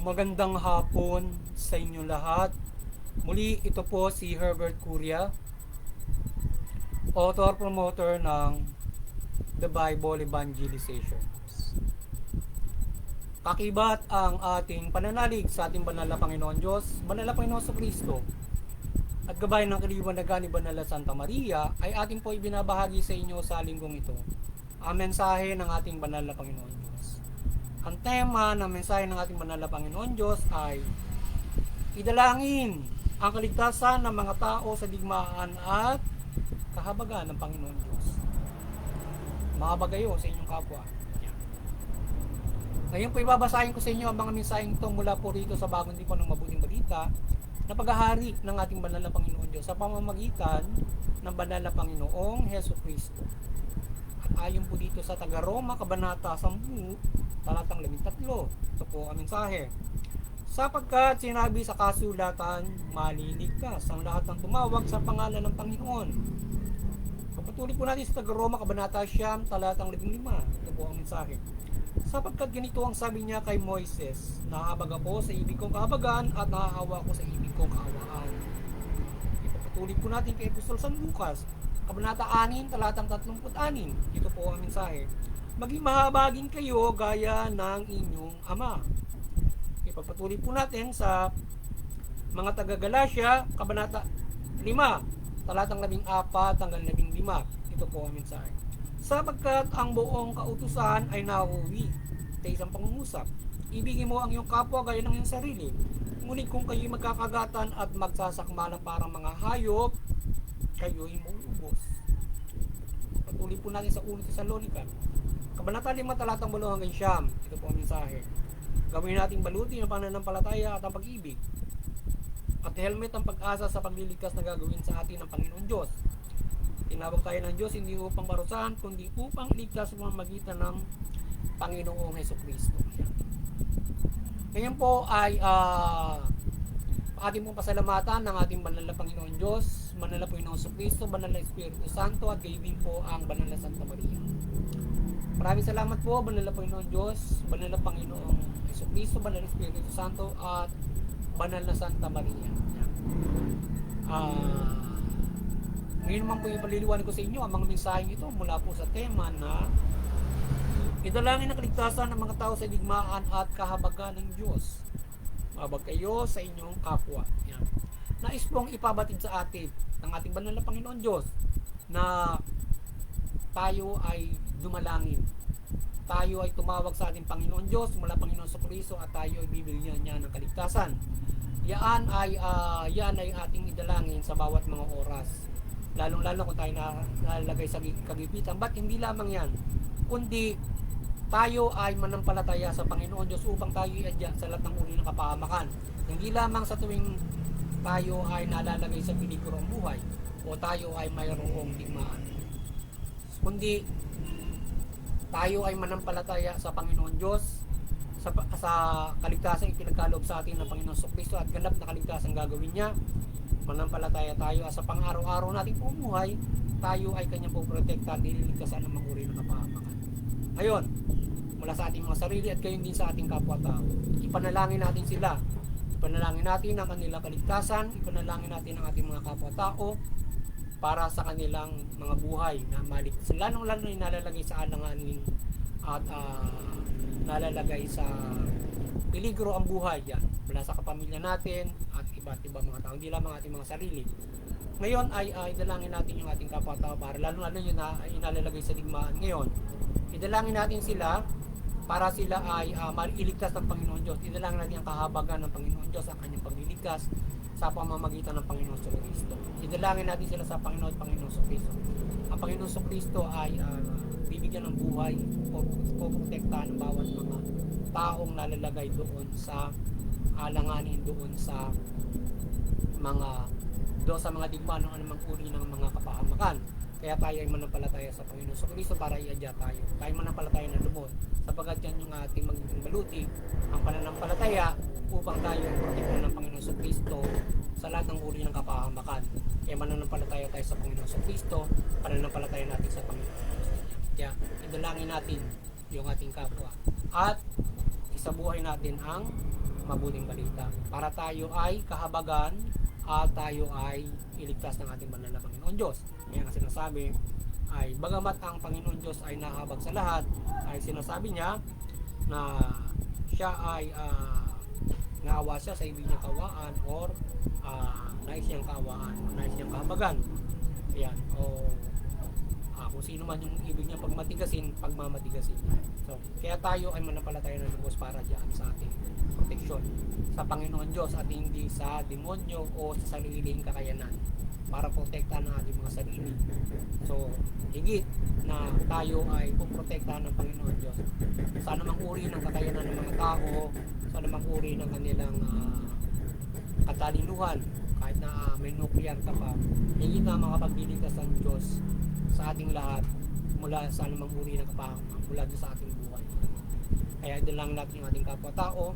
Magandang hapon sa inyo lahat. Muli, ito po si Herbert Curia, author-promoter ng The Bible Evangelization. Kakibat ang ating pananalig sa ating banal na Panginoon Diyos, banal na Panginoon sa Kristo, at gabay ng kaliwanagan ni Banal na Santa Maria ay ating po ibinabahagi sa inyo sa linggong ito, ang mensahe ng ating banal na Panginoon Diyos. Ang tema ng mensahe ng ating banal na Panginoon Diyos ay idalangin ang kaligtasan ng mga tao sa digmaan at kahabagan ng Panginoon Diyos. Makabagayo sa inyong kapwa. Ngayon po ibabasahin ko sa inyo ang mga mensaheng ito mula po rito sa Bagong Tipan ng Mabuting Balita na paghahari ng ating banal na Panginoon Diyos sa pamamagitan ng banal na Panginoong Hesus Kristo. At ayon po dito sa taga-Roma, Kabanata 10, talatang 13. Ito po ang mensahe. Sapagkat sinabi sa kasulatan, maliligtas ang lahat ng tumawag sa pangalan ng Panginoon. Papatuloy po natin sa taga-Roma, Kabanata 10, talatang 15. Ito po ang mensahe. Sapagkat ganito ang sabi niya kay Moises, nahabag ako sa ibig kong kahabagan at nahahawa ko sa ibig kong kahawaan. Ipapatuloy po natin kay Apostol San Lucas, Kabanata 6, talatang 36. Ito po ang mensahe. Maging mahabagin kayo gaya ng inyong ama. Ipapatuloy po natin sa mga taga-Galacia, Kabanata 5, talatang 14 hanggang 15. Ito po ang mensahe. Sapagkat ang buong kautusan ay nauwi sa isang pangungusap. Ibigin mo ang iyong kapwa gaya ng iyong sarili. Ngunit kung kayo'y magkakagatan at magsasakmalang parang mga hayop, kayo'y maubos. Patuloy po natin sa 1 Tesalonica, Kabanata 5, talatang 8 hanggang 9. Ito po ang mensahe. Gawin nating baluti ng pananampalataya at ang pag-ibig. At helmet ang pag-asa sa pagliligtas na gagawin sa atin ng Panginoon Diyos. Tinawag tayo ng Diyos hindi upang parusahan, kundi upang iligtas sa pamamagitan ng Panginoong Hesus Kristo. Ngayon po ay ating pong pasalamatan ng ating banal na Panginoon Diyos, banal na Panginoong Hesus Kristo, banal na Espiritu Santo, at gayon din po ang banal na Santa Maria. Maraming salamat po, banal na Panginoon Diyos, banal na Panginoong Hesus Kristo, banal na Espiritu Santo, at banal na Santa Maria. Ngayon naman po yung paliliwanag ko sa inyo ang mga mensaheng ito mula po sa tema na idalangin ang kaligtasan ng mga tao sa digmaan at kahabagan ng Diyos. Mabag kayo sa inyong kapwa. Yan. Nais pong ipabatid sa atin ng ating banal na Panginoon Diyos na tayo ay dumalangin. Tayo ay tumawag sa ating Panginoon Diyos mula Panginoon sa Kristo at tayo ay bibigyan niya ng kaligtasan. Yan ay ating idalangin sa bawat mga oras. Lalong-lalo kung tayo nalalagay sa kagipitan. Ba't hindi lamang yan? Kundi tayo ay manampalataya sa Panginoon Diyos upang tayo iadya sa lahat ng uri ng kapahamakan. Hindi lamang sa tuwing tayo ay nalalagay sa peligro ang buhay o tayo ay mayroong digmaan. Kundi tayo ay manampalataya sa Panginoon Diyos sa kaligtasan ipinagkaloob sa atin ng Panginoon Kristo at ganap na kaligtasan gagawin niya. Manampalataya tayo sa pang-araw-araw nating pumuhay, tayo ay kanyang poprotekta at nililigtasan ng mga uri ng kapahamakan. Ngayon, mula sa ating mga sarili at gayon din sa ating kapwa-tao, ipanalangin natin sila. Ipanalangin natin ang kanilang kaligtasan, ipanalangin natin ang ating mga kapwa-tao para sa kanilang mga buhay na maligtas. Lalong-lalo na nalalagay sa alanganin at nalalagay sa peligro ang buhay yan mula sa kapamilya natin at iba't iba mga tao, hindi lamang ating mga sarili. Ngayon ay idalangin natin yung ating kapwa-tao para lalo-lalo yun na inalalagay sa digmaan. Ngayon, idalangin natin sila para sila ay mailigtas ng Panginoon Diyos. Idalangin natin ang kahabagan ng Panginoon Diyos, ang kanyang pagliligtas sa pamamagitan ng Panginoon sa Kristo. Idalangin natin sila sa Panginoon sa Kristo. Ang Panginoon sa Kristo ay bibigyan ng buhay o poprotektahan ng bawat mga taong nalalagay doon sa alanganin, doon sa mga digmaan ng anumang uri ng mga kapahamakan. Kaya tayo ay manampalataya sa Panginoon sa Kristo para iadya tayo. Tayo manampalataya na lubos. Sapagkat yan yung ating magiging baluti, ang pananampalataya upang tayo ay protektahan ng Panginoon sa Kristo sa lahat ng uri ng kapahamakan. Kaya mananampalataya tayo sa Panginoon sa Kristo, pananampalataya natin sa Panginoon. Kaya idalangin natin yung ating kapwa. At isabuhay natin ang mabuting balita para tayo ay kahabagan at tayo ay iligtas ng ating banal na Panginoon Diyos. Kaya ang sinasabi ay bagamat ang Panginoon Diyos ay nahabag sa lahat, ay sinasabi niya na siya ay naawa siya sa ibig niyang kawaan or nais niyang kawaan, nais niyang kahabagan. Ayan, o kung sino man yung ibig niya pagmatigasin, pagmamatigasin. So, kaya tayo ay manampalataya ng lubos para diyan sa ating proteksyon sa Panginoon Diyos at hindi sa demonyo o sa sariling kakayanan para protektahan ang ating mga sarili. So, higit na tayo ay puprotektahan ng Panginoon Diyos sa anumang uri ng kakayanan ng mga tao, sa anumang uri ng kanilang katalinuhan, kahit na may nuclear ka pa, higit na makapagbilitas ng Diyos sa ating lahat mula sa anumang uri ng kapahaman mula sa ating buhay. Kaya idalangin natin yung ating kapwa-tao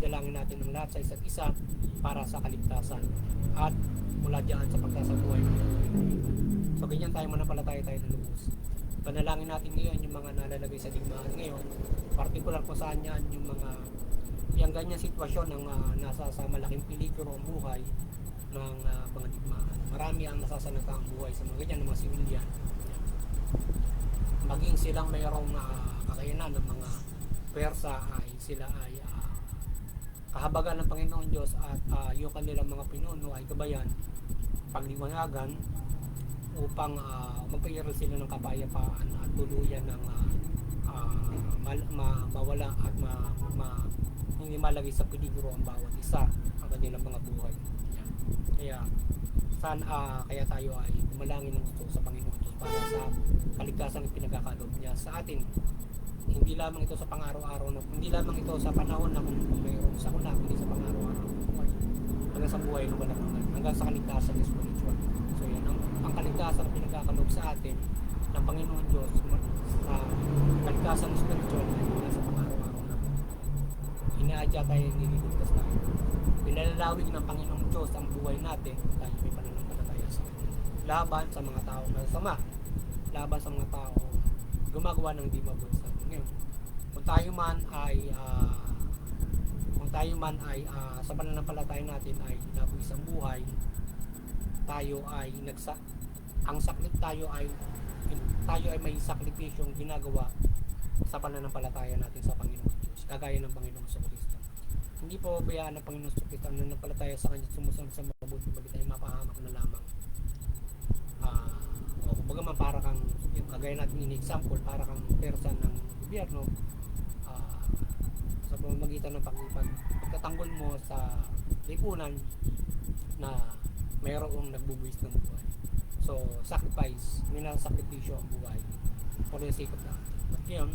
idalangin natin ang lahat sa isa't isa para sa kaligtasan at mula dyan sa pagkasabuhay. So ganyan tayo manampalataya tayo ng lubos. Panalangin natin ngayon yung mga nalalagay sa digmaan ngayon, particular kung saan yan yung mga yung ganyan sitwasyon ng nasa sa malaking peligro ang buhay ng mga digmaan. Marami ang nasasanata ang buhay sa mga ganyan ng mga sibilyan. Maging silang mayroong kakayanan ng mga pwersa ay sila ay kahabagan ng Panginoon Diyos at yung kanilang mga pinuno ay gabayan, pagliwanagan upang magpairal sila ng kapayapaan at tuluyan ng mawala at hindi malagay sa peligro ang bawat isa ang kanilang mga buhay. Kaya kaya tayo ay dumalangin ng gusto sa Panginoon Diyos para sa kaligtasan ng pinagkakalob niya sa atin. Hindi lamang ito sa pang-araw-araw na, hindi lamang ito sa panahon na kung mayroong sakuna, kundi sa pang-araw-araw na buhay. Hanggang sa buhay ng walang hanggang sa kaligtasan ng spiritual. So yan, ang kaligtasan na pinagkakalob sa atin ng Panginoon Diyos, sa kaligtasan ng spiritual ay mula sa pang-araw-araw na inaadya tayo, nililigtas tayo. Pinalalawig ng Panginoong Diyos ang buhay natin, tayo may pananampalataya sa Kanya. Laban sa mga tao masama, laban sa mga tao gumagawa ng di mabuti sa atin. Ngayon, kung tayo man ay sa pananampalataya natin ay nabuwis ang buhay, tayo ay tayo ay may sakripisyong ginagawa sa pananampalataya natin sa Panginoon Diyos, kagaya ng Panginoong Kristo. Hindi po bayaan ng Panginoong Kristo ang nananampalataya sa Kanya, sumusunod sa mabuting balita ay mapahamak na lamang. Kumbaga man para kang, yung kagaya natin in-example, para kang person ng gobyerno, sa pamamagitan ng pagtatanggol mo sa lipunan na mayroong nagbubuwis ng buhay. So, sacrifice, minasakripisyo ang buhay for the sake of that. At yun,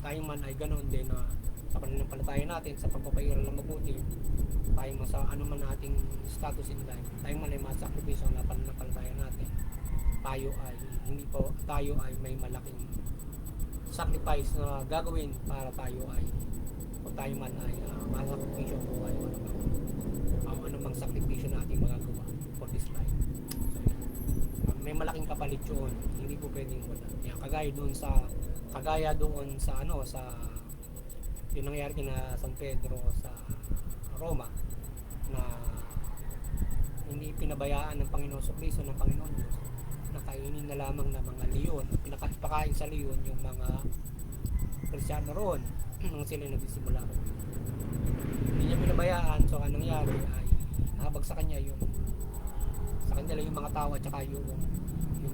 tayo man ay ganoon din na sa pananampalataya natin, sa pagpapairal ng mabuti, tayo man sa anuman nating status in life, tayo man ay masakripisyo ang pananampalataya natin. Tayo ay may malaking sacrifice na gagawin para tayo ay kung tayo man ay masakripisyo ang buhay o anumang sakripisyo natin magagawa for this life. So, may malaking kapalit yun, hindi po pwedeng wala. Yan, kagaya doon sa yung nangyari na San Pedro sa Roma na hindi pinabayaan ng Panginoon Kristo ng Panginoon Diyos, nakainin na lamang ng mga leon, pinapakain sa leon yung mga Kristiyano roon nang sila nagsisimula. Hindi niya pinabayaan, so anong nangyari ay nahabag sa kanya sa kanila yung mga tao at saka yung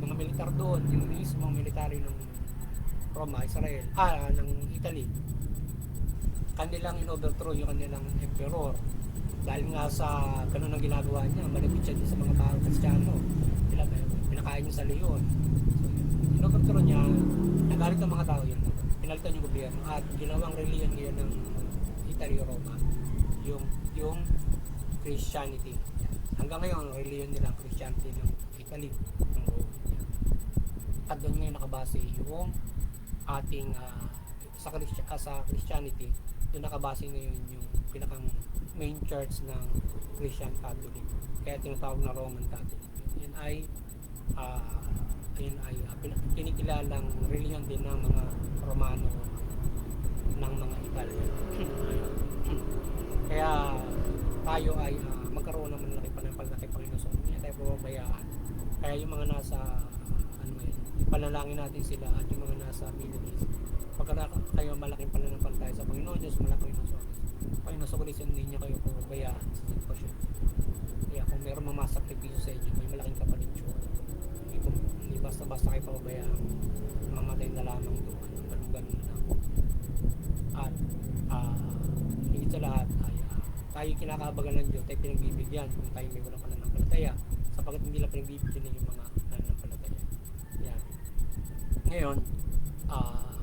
mga militar doon, yung mismo military ng Roma, Israel, ng Italy. Kanilang in-overthrow yung kanilang emperor dahil nga sa ganun ang ginagawa niya, malapit siya sa mga tao Kristiyano, pinakain niya sa leon. So, in-overthrow niya, nagalit ang mga tao yun, pinalitan yung gobyerno at ginawang religion ngayon ng Italy, Roma, yung Christianity. Hanggang ngayon, religion nila ang Christianity ng Italy, ng Rome. At doon ngayon nakabase yung ating sa Christianity, doon nakabase ngayon yung pinakang main church ng Christian Catholic, kaya tinatawag na Roman Catholic. Yun ay kinikilalang religion din ng mga Romano ng mga Italian. tayo ay magkaroon ng malaki pananampalataya kay Panginoon. So, hindi tayo pababayaan. Kaya yung mga nasa panalangin natin sila at yung mga nasa Middle East, pagka kayo malaking pananampalataya sa Panginoon Diyos, malaking Panginoon sa Kristo, hindi niya kayo pababayaan sa sitwasyon. Kaya kung meron mamasakripisyo sa inyo, may malaking kapalit yun. Hindi basta-basta kayo pababayaan, mamatay na lamang doon, ganun-ganun na lang. At hindi sa lahat ay tayo kinakabagan ng Diyos, tayo pinagbibigyan kung tayo may walang pananampalataya, sapagkat hindi lang pinagbibigyan ng yung mga pananampalataya. Yan. Ngayon,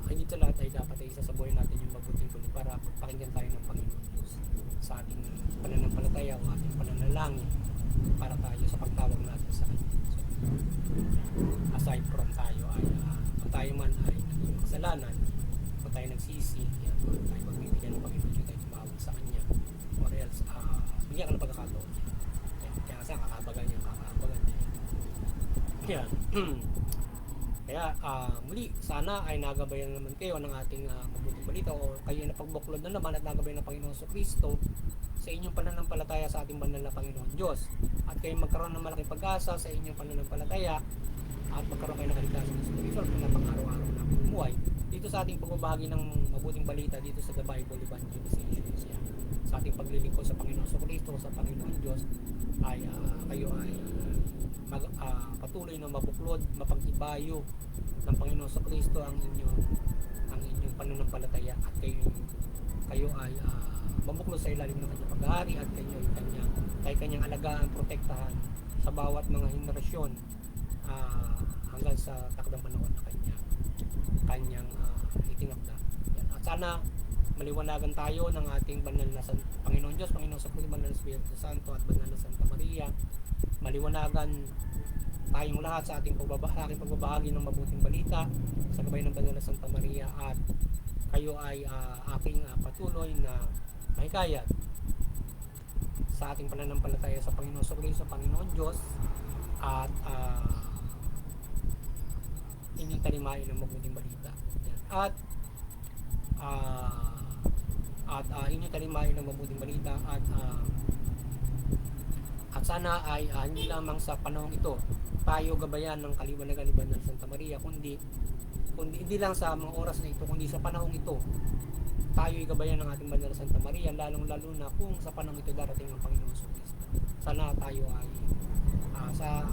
hindi sa lahat ay dapat ay isasabuhay natin yung mabuting balita para pakinggan tayo ng Panginoon Diyos sa ating pananampalataya o ating pananalangin para tayo sa pagtawag natin sa Kanya. So, aside from tayo ay kung tayo man ay naging kasalanan, kung tayo nagsisi, yan, tayo magbibigyan ng Panginoon Diyos, tayo tumawag sa Kanya, or else bigyan ka ng pagkakataon niya. Kaya kasi kakabagan niya. Yan. Kaya muli, sana ay nagabayan naman kayo ng ating mabuting balita o kayo na pagbuklod na naman at nagabayan ng Panginoon sa Kristo sa inyong pananampalataya sa ating banal na Panginoon Diyos. At kayo magkaroon ng malaking pag-asa sa inyong pananampalataya at magkaroon kayo ng kaligtasan ng spiritual na pang-araw-araw na bumuhay. Dito sa ating pagbabahagi ng mabuting balita dito sa The Bible Evangelizations. Yan. Sa ating paglilingkod sa Panginoon sa Kristo, sa Panginoon Diyos, ay kayo ay patuloy na mabuklod, mapag-ibayo ng Panginoon sa Kristo ang inyong pananampalataya at kayo ay mabuklod sa ilalim ng kanyang paghahari at kanyang alagaan, protektahan sa bawat mga henerasyon hanggang sa takdang panahon na kanyang itinakda. At sana maliwanagan tayo ng ating banal na Panginoon Diyos, Panginoon sa Kristo, banal na Espiritu Santo at banal na Santa Maria. Maliwanagan tayong lahat sa ating pagbabahagi ng mabuting balita sa gabay ng banal na Santa Maria, at kayo ay aking patuloy na mahikayat sa ating pananampalataya sa Panginoon sa Kristo, Panginoon Diyos, at inyong talimain ng mabuting balita. Yan. At inyong talimain ng mabuting balita at sana ay hindi lamang sa panahong ito tayo gabayan ng kaliwanagan ng Santa Maria, kundi hindi lang sa mga oras na ito, kundi sa panahong ito tayo ay gabayan ng ating banal na Santa Maria, lalong-lalo na kung sa panahong ito darating ang Panginoon sa Kristo. Sana tayo ay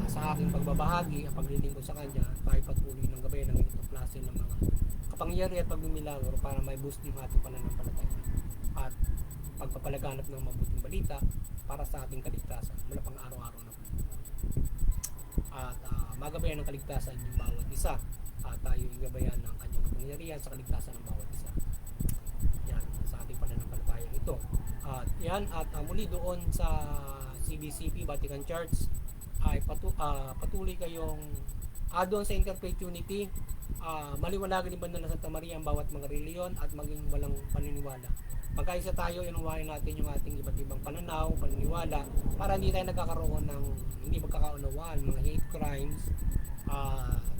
sa aking pagbabahagi at paglilingkod sa Kanya, tayo patuloy ng gabayan ng itong klase ng mga kapangyarihan at pagmimilagro para may boost yung ating pananampalataya at pagpapalaganap ng mabuting balita para sa ating kaligtasan mula pang araw-araw na po. At magabayan ng kaligtasan yung bawat isa at tayo igabayan ng kanyang kapangyarihan sa kaligtasan ng bawat isa. Yan, sa ating pananampalataya ito. At yan, at muli doon sa CBCP Vatican Church ay patuloy kayong doon sa Interfaith Unity, maliwanagan ni Banal na Santa Maria ang bawat mga reliyon at maging walang paniniwala. Magkaisa tayo, inuwain natin yung ating iba't ibang pananaw, paniniwala, para hindi tayo nagkakaroon ng hindi magkakaunawaan, mga hate crimes,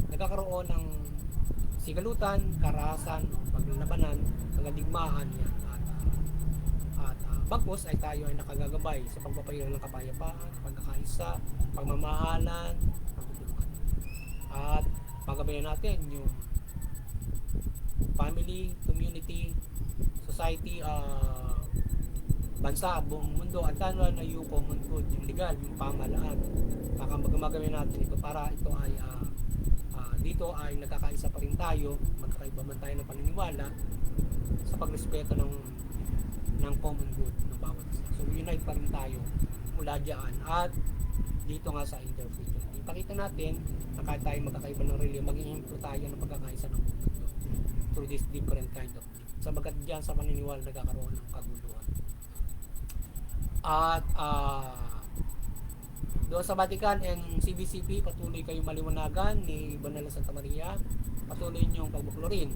nagkakaroon ng sigalutan, karahasan, paglalabanan, pagdigmaan yan. At bagkus ay tayo ay nakagagabay sa pagpapahirap ng kapayapaan, pagkakaisa, pagmamahalan, pagtutulungan. At pagabayan natin yung family, community, society, bansa, buong mundo, at ano na yung common good, yung legal, yung pamahalaan. Baka magagawin natin ito para ito ay dito ay nagkakaisa pa rin tayo, magkakaiba man tayo ng paniniwala sa pagrespeto ng common good ng bawat isa. So unite pa rin tayo mula dyan at dito nga sa Interfaith. Ipakita natin na kahit tayo magkakaiba ng reliyon, mag-i-improve tayo ng pagkakaisa ng mundo through this different kind of thing. Sabagat dyan sa paniniwala nagkakaroon ng kaguluhan. At doon sa Vatican and CBCP, patuloy kayong maliwanagan ni Banal na Santa Maria. Patuloy niyong pagbuklorin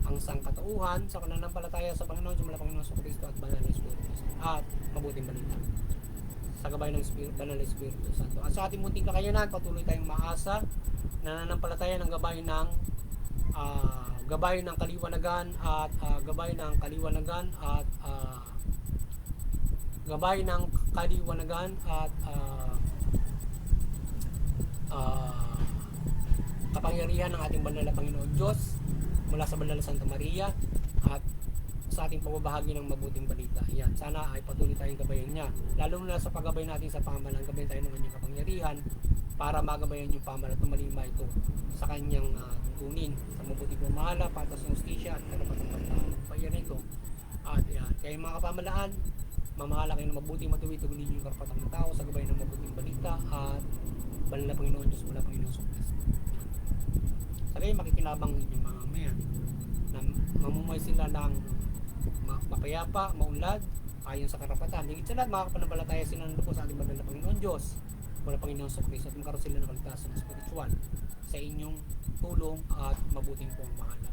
ang sangkatauhan sa pananampalataya sa Panginoon, sa Panginoon sa Kristo at Banal na Espiritu at mabuting balita sa gabay ng Banal na Espiritu Santo. At sa ating munting kakayanan, patuloy tayong maasa na nananampalataya ng gabay ng kaliwanagan at gabay ng kaliwanagan at kapangyarihan ng ating banal na Panginoon Diyos mula sa banal na Santa Maria at sa ating pagbabahagi ng mabuting balita. Yan, sana ay patuloy tayong gabayan niya. Lalo na sa paggabay natin sa pamahalaan, gabayan tayo ng kanyang kapangyarihan para magabayan yung pamahalaan at tumalima ito sa kanyang tuntunin sa mabuting pamahala, patas ng hustisya at karapatang pagbayan ito. At yan, kaya mga kapamahalaan, mamahala kayo ng mabuting matuwid, tugunin yung karapatang ng tao sa gabayan ng mabuting balita at banal na Panginoon Diyos mula Panginoon sa Kristo. Sabi, makikinabang yung mga mayan na mamumay sila ng mapayapa, maunlad, ayon sa karapatan. Higit sa lahat, makakapanampalataya sila ng po sa ating banal na Panginoon Diyos mula Panginoon sa Kristo at magkaroon sila ng kaligtasan ng spiritual sa inyong tulong at mabuting pamamahala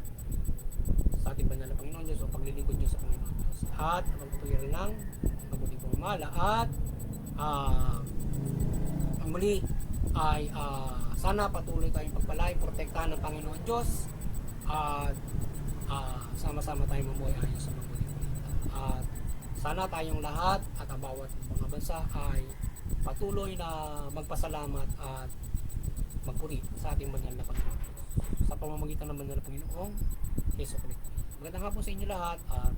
sa ating banal na Panginoon Diyos o paglilingkod nyo sa Panginoon Diyos at ang pagpapatuloy ng mabuting pamamahala at ang muli ay sana patuloy tayong pagpalay, protektahan ng Panginoon Diyos at sama-sama tayong mamuhay ayon sa mabuting balita. At sana tayong lahat at ang bawat mga bansa ay patuloy na magpasalamat at magpuri sa ating banal na Panginoon sa pamamagitan ng banal na Panginoong Hesus Kristo. Magandang hapon sa inyo lahat at